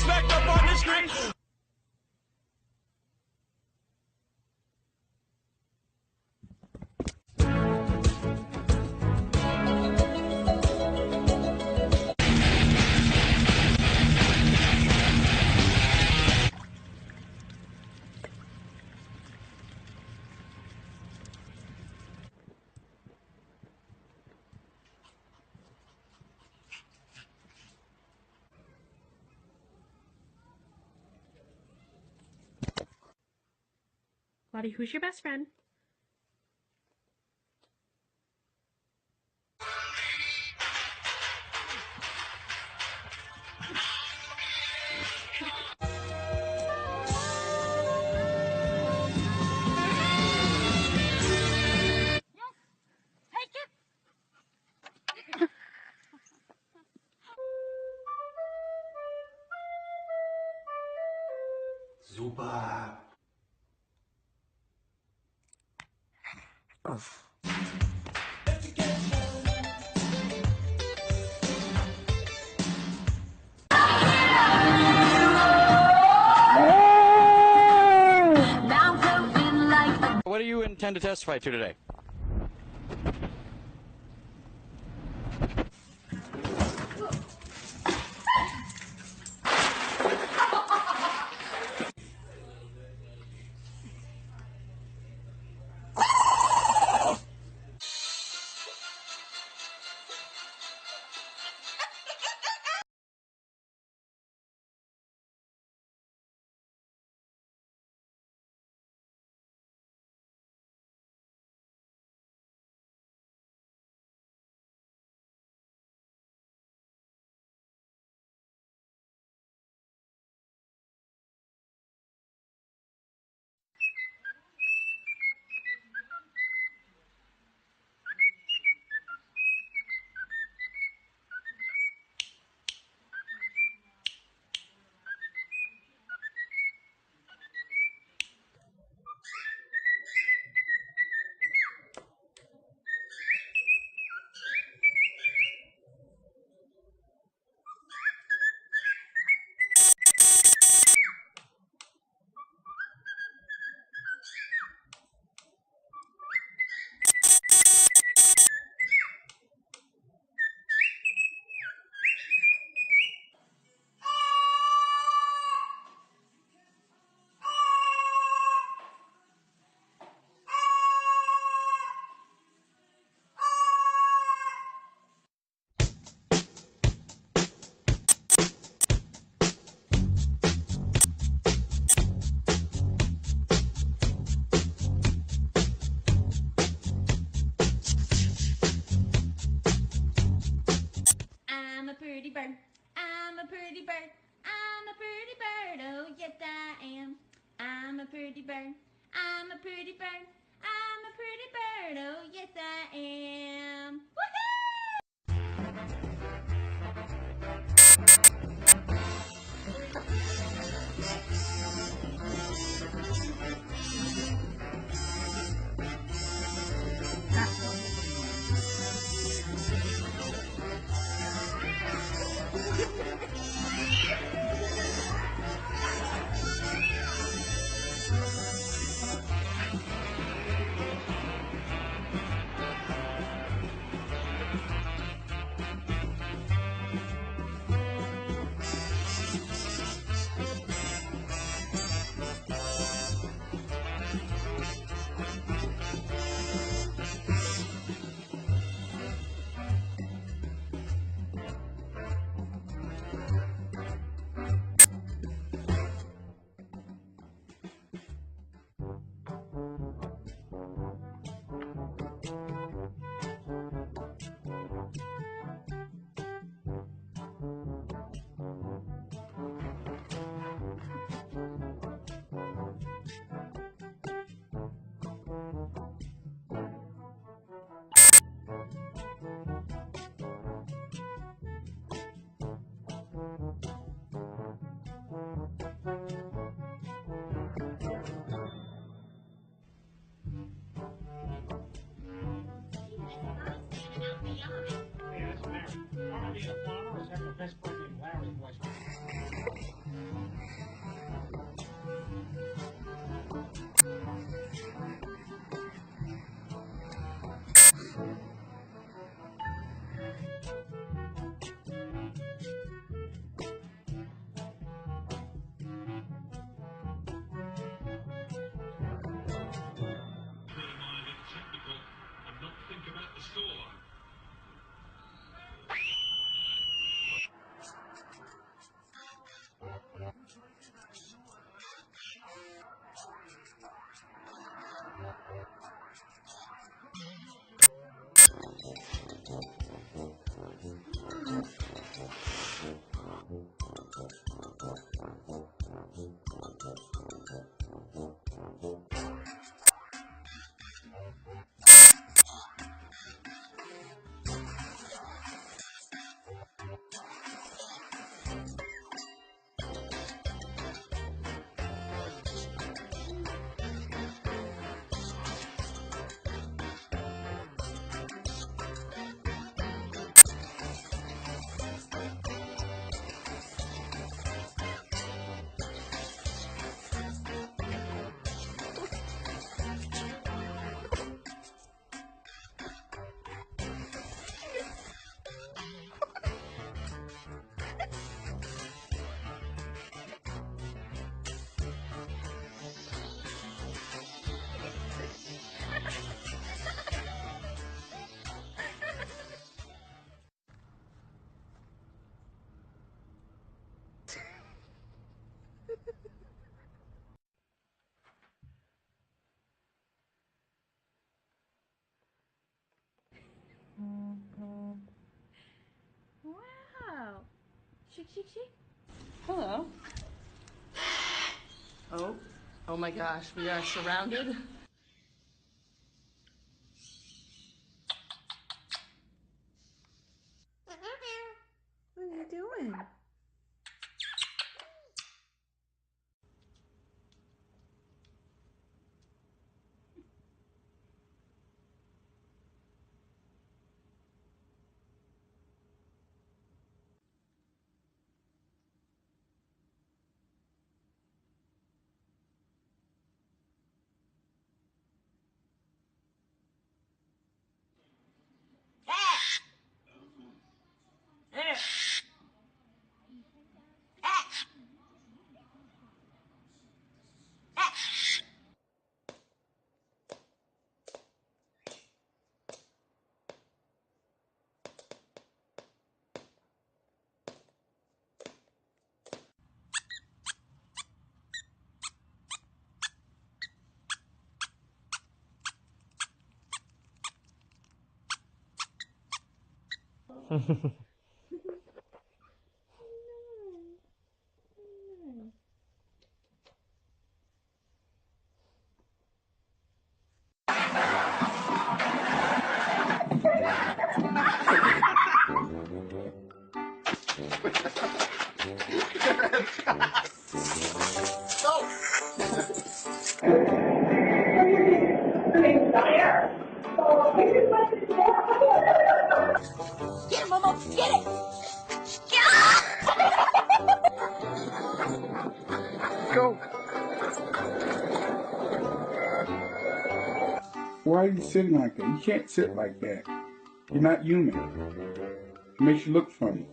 smacked up on the street. Lottie, who's your best friend? Super. What do you intend to testify to today? I'm a pretty bird. I'm a pretty bird. I'm a pretty bird. Oh, yes, I am. I'm a pretty bird. I'm a pretty bird. I'm a pretty bird. Oh, yes, I am. Woohoo! Wow. Chic, chic, chic. Hello. Oh my gosh, we are surrounded. What are you doing? Get him, Momo. Get it. Go. Why are you sitting like that? You can't sit like that. You're not human. It makes you look funny.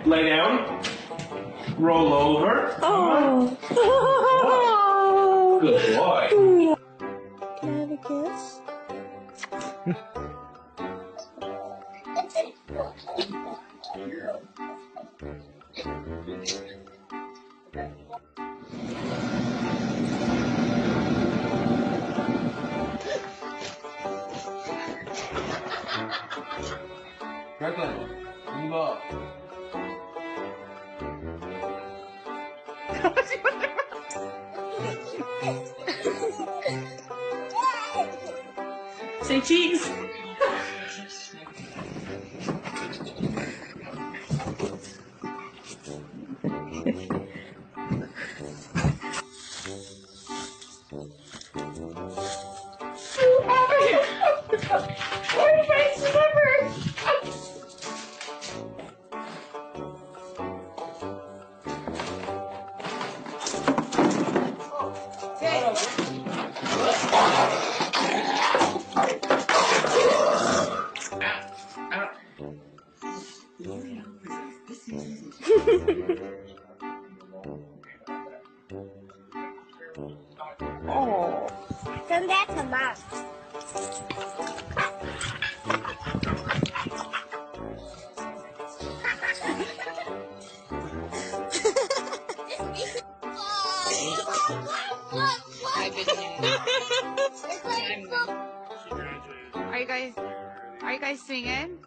Lay down. Roll over. Oh. Good boy. Can I have a kiss? Franklin, move up. Say cheese. Oh. Send that to Mom. Look, look, Are you guys singing?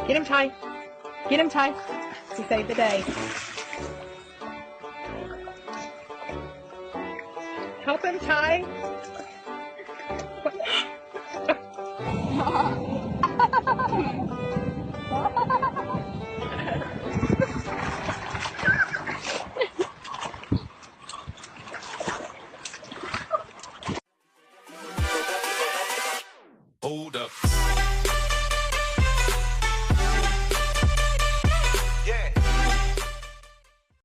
Get him, Ty. Get him, Ty. We saved the day. Help him, Ty.